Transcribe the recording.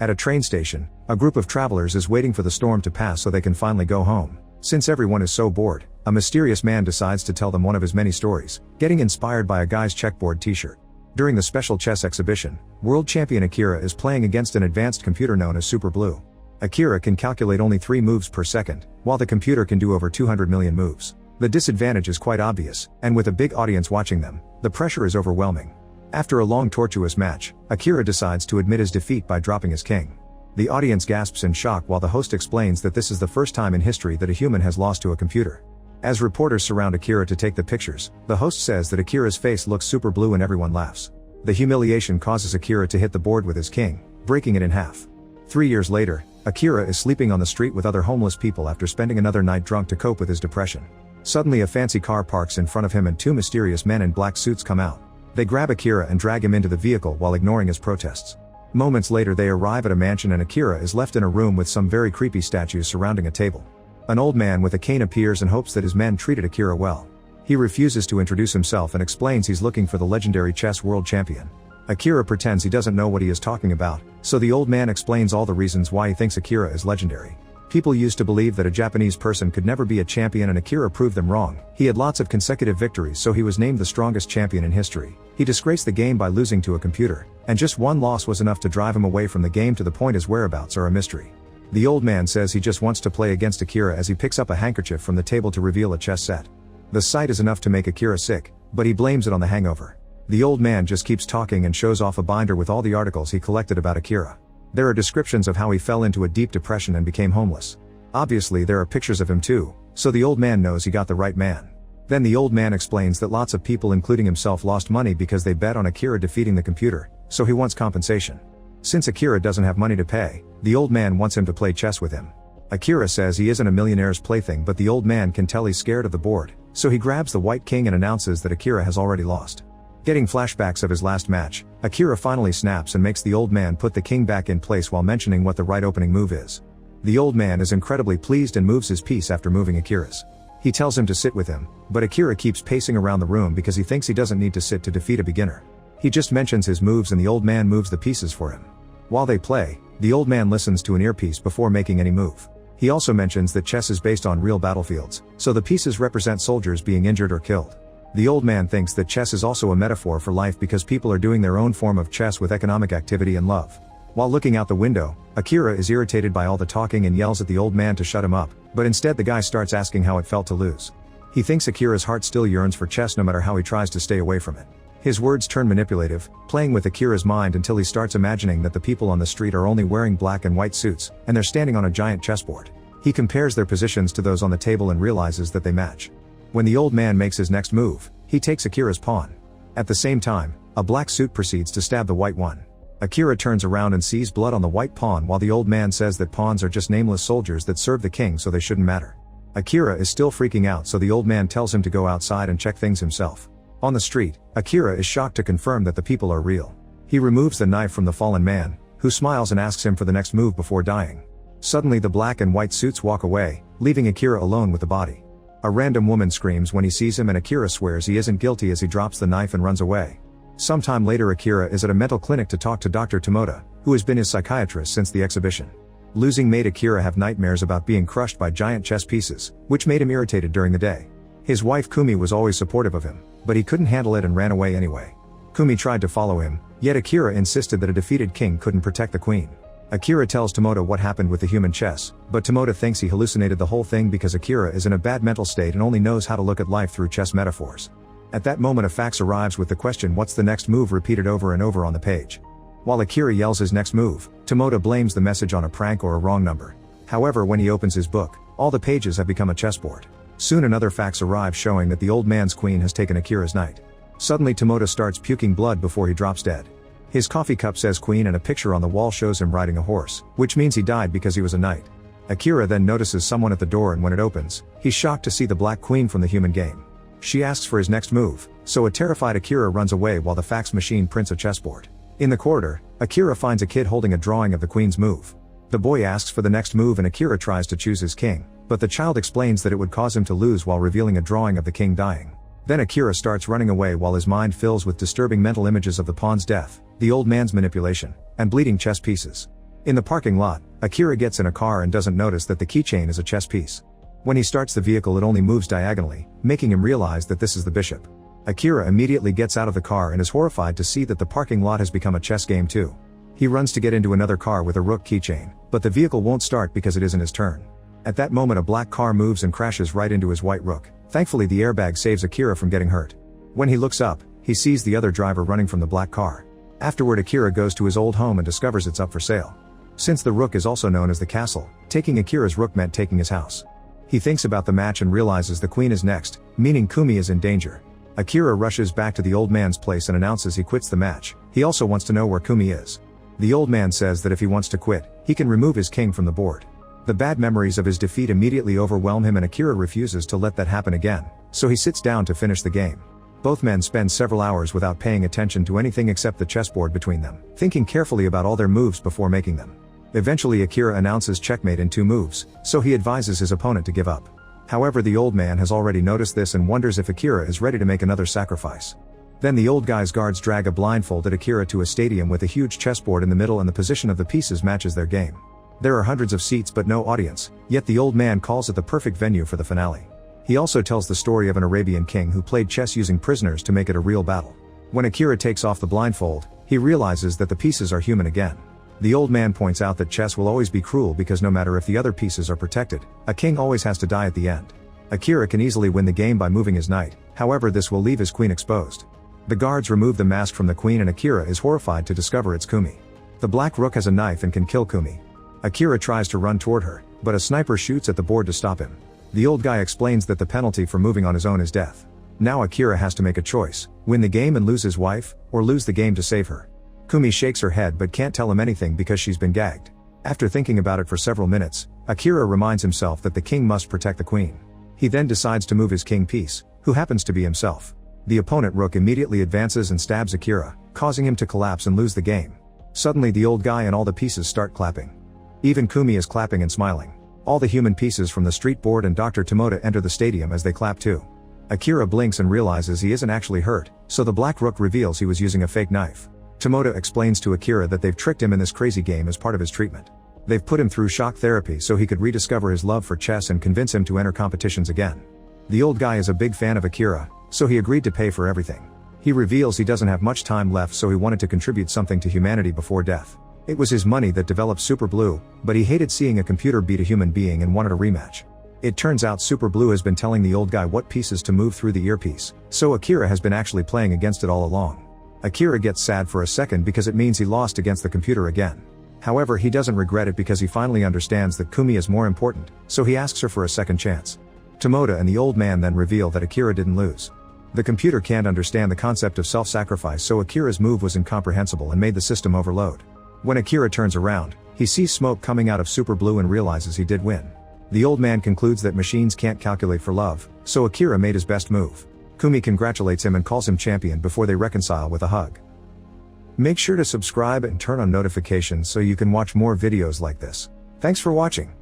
At a train station, a group of travelers is waiting for the storm to pass so they can finally go home. Since everyone is so bored, a mysterious man decides to tell them one of his many stories, getting inspired by a guy's checkboard t-shirt. During the special chess exhibition, world champion Akira is playing against an advanced computer known as Super Blue. Akira can calculate only 3 moves per second, while the computer can do over 200 million moves. The disadvantage is quite obvious, and with a big audience watching them, the pressure is overwhelming. After a long tortuous match, Akira decides to admit his defeat by dropping his king. The audience gasps in shock while the host explains that this is the first time in history that a human has lost to a computer. As reporters surround Akira to take the pictures, the host says that Akira's face looks super blue and everyone laughs. The humiliation causes Akira to hit the board with his king, breaking it in half. 3 years later, Akira is sleeping on the street with other homeless people after spending another night drunk to cope with his depression. Suddenly a fancy car parks in front of him and 2 mysterious men in black suits come out. They grab Akira and drag him into the vehicle while ignoring his protests. Moments later they arrive at a mansion and Akira is left in a room with some very creepy statues surrounding a table. An old man with a cane appears and hopes that his men treated Akira well. He refuses to introduce himself and explains he's looking for the legendary chess world champion. Akira pretends he doesn't know what he is talking about, so the old man explains all the reasons why he thinks Akira is legendary. People used to believe that a Japanese person could never be a champion and Akira proved them wrong. He had lots of consecutive victories so he was named the strongest champion in history. He disgraced the game by losing to a computer, and just one loss was enough to drive him away from the game to the point his whereabouts are a mystery. The old man says he just wants to play against Akira as he picks up a handkerchief from the table to reveal a chess set. The sight is enough to make Akira sick, but he blames it on the hangover. The old man just keeps talking and shows off a binder with all the articles he collected about Akira. There are descriptions of how he fell into a deep depression and became homeless. Obviously there are pictures of him too, so the old man knows he got the right man. Then the old man explains that lots of people including himself lost money because they bet on Akira defeating the computer, so he wants compensation. Since Akira doesn't have money to pay, the old man wants him to play chess with him. Akira says he isn't a millionaire's plaything but the old man can tell he's scared of the board, so he grabs the white king and announces that Akira has already lost. Getting flashbacks of his last match, Akira finally snaps and makes the old man put the king back in place while mentioning what the right opening move is. The old man is incredibly pleased and moves his piece after moving Akira's. He tells him to sit with him, but Akira keeps pacing around the room because he thinks he doesn't need to sit to defeat a beginner. He just mentions his moves and the old man moves the pieces for him. While they play, the old man listens to an earpiece before making any move. He also mentions that chess is based on real battlefields, so the pieces represent soldiers being injured or killed. The old man thinks that chess is also a metaphor for life because people are doing their own form of chess with economic activity and love. While looking out the window, Akira is irritated by all the talking and yells at the old man to shut him up, but instead the guy starts asking how it felt to lose. He thinks Akira's heart still yearns for chess no matter how he tries to stay away from it. His words turn manipulative, playing with Akira's mind until he starts imagining that the people on the street are only wearing black and white suits, and they're standing on a giant chessboard. He compares their positions to those on the table and realizes that they match. When the old man makes his next move, he takes Akira's pawn. At the same time, a black suit proceeds to stab the white one. Akira turns around and sees blood on the white pawn while the old man says that pawns are just nameless soldiers that serve the king so they shouldn't matter. Akira is still freaking out so the old man tells him to go outside and check things himself. On the street, Akira is shocked to confirm that the people are real. He removes the knife from the fallen man, who smiles and asks him for the next move before dying. Suddenly the black and white suits walk away, leaving Akira alone with the body. A random woman screams when he sees him and Akira swears he isn't guilty as he drops the knife and runs away. Sometime later Akira is at a mental clinic to talk to Dr. Tomoda, who has been his psychiatrist since the exhibition. Losing made Akira have nightmares about being crushed by giant chess pieces, which made him irritated during the day. His wife Kumi was always supportive of him, but he couldn't handle it and ran away anyway. Kumi tried to follow him, yet Akira insisted that a defeated king couldn't protect the queen. Akira tells Tomoda what happened with the human chess, but Tomoda thinks he hallucinated the whole thing because Akira is in a bad mental state and only knows how to look at life through chess metaphors. At that moment a fax arrives with the question what's the next move repeated over and over on the page. While Akira yells his next move, Tomoda blames the message on a prank or a wrong number. However, when he opens his book, all the pages have become a chessboard. Soon another fax arrives showing that the old man's queen has taken Akira's knight. Suddenly Tomoda starts puking blood before he drops dead. His coffee cup says queen and a picture on the wall shows him riding a horse, which means he died because he was a knight. Akira then notices someone at the door and when it opens, he's shocked to see the black queen from the human game. She asks for his next move, so a terrified Akira runs away while the fax machine prints a chessboard. In the corridor, Akira finds a kid holding a drawing of the queen's move. The boy asks for the next move and Akira tries to choose his king, but the child explains that it would cause him to lose while revealing a drawing of the king dying. Then Akira starts running away while his mind fills with disturbing mental images of the pawn's death, the old man's manipulation, and bleeding chess pieces. In the parking lot, Akira gets in a car and doesn't notice that the keychain is a chess piece. When he starts the vehicle, it only moves diagonally, making him realize that this is the bishop. Akira immediately gets out of the car and is horrified to see that the parking lot has become a chess game too. He runs to get into another car with a rook keychain, but the vehicle won't start because it isn't his turn. At that moment, a black car moves and crashes right into his white rook. Thankfully, the airbag saves Akira from getting hurt. When he looks up, he sees the other driver running from the black car. Afterward, Akira goes to his old home and discovers it's up for sale. Since the rook is also known as the castle, taking Akira's rook meant taking his house. He thinks about the match and realizes the queen is next, meaning Kumi is in danger. Akira rushes back to the old man's place and announces he quits the match. He also wants to know where Kumi is. The old man says that if he wants to quit, he can remove his king from the board. The bad memories of his defeat immediately overwhelm him and Akira refuses to let that happen again, so he sits down to finish the game. Both men spend several hours without paying attention to anything except the chessboard between them, thinking carefully about all their moves before making them. Eventually, Akira announces checkmate in 2 moves, so he advises his opponent to give up. However, the old man has already noticed this and wonders if Akira is ready to make another sacrifice. Then the old guy's guards drag a blindfolded Akira to a stadium with a huge chessboard in the middle, and the position of the pieces matches their game. There are hundreds of seats but no audience, yet the old man calls it the perfect venue for the finale. He also tells the story of an Arabian king who played chess using prisoners to make it a real battle. When Akira takes off the blindfold, he realizes that the pieces are human again. The old man points out that chess will always be cruel because no matter if the other pieces are protected, a king always has to die at the end. Akira can easily win the game by moving his knight, however this will leave his queen exposed. The guards remove the mask from the queen and Akira is horrified to discover it's Kumi. The black rook has a knife and can kill Kumi. Akira tries to run toward her, but a sniper shoots at the board to stop him. The old guy explains that the penalty for moving on his own is death. Now Akira has to make a choice, win the game and lose his wife, or lose the game to save her. Kumi shakes her head but can't tell him anything because she's been gagged. After thinking about it for several minutes, Akira reminds himself that the king must protect the queen. He then decides to move his king piece, who happens to be himself. The opponent rook immediately advances and stabs Akira, causing him to collapse and lose the game. Suddenly the old guy and all the pieces start clapping. Even Kumi is clapping and smiling. All the human pieces from the street board and Dr. Tomoda enter the stadium as they clap too. Akira blinks and realizes he isn't actually hurt, so the black rook reveals he was using a fake knife. Tomoda explains to Akira that they've tricked him in this crazy game as part of his treatment. They've put him through shock therapy so he could rediscover his love for chess and convince him to enter competitions again. The old guy is a big fan of Akira, so he agreed to pay for everything. He reveals he doesn't have much time left, so he wanted to contribute something to humanity before death. It was his money that developed Super Blue, but he hated seeing a computer beat a human being and wanted a rematch. It turns out Super Blue has been telling the old guy what pieces to move through the earpiece, so Akira has been actually playing against it all along. Akira gets sad for a second because it means he lost against the computer again. However, he doesn't regret it because he finally understands that Kumi is more important, so he asks her for a second chance. Tomoda and the old man then reveal that Akira didn't lose. The computer can't understand the concept of self-sacrifice, so Akira's move was incomprehensible and made the system overload. When Akira turns around, he sees smoke coming out of Super Blue and realizes he did win. The old man concludes that machines can't calculate for love, so Akira made his best move. Kumi congratulates him and calls him champion before they reconcile with a hug. Make sure to subscribe and turn on notifications so you can watch more videos like this. Thanks for watching.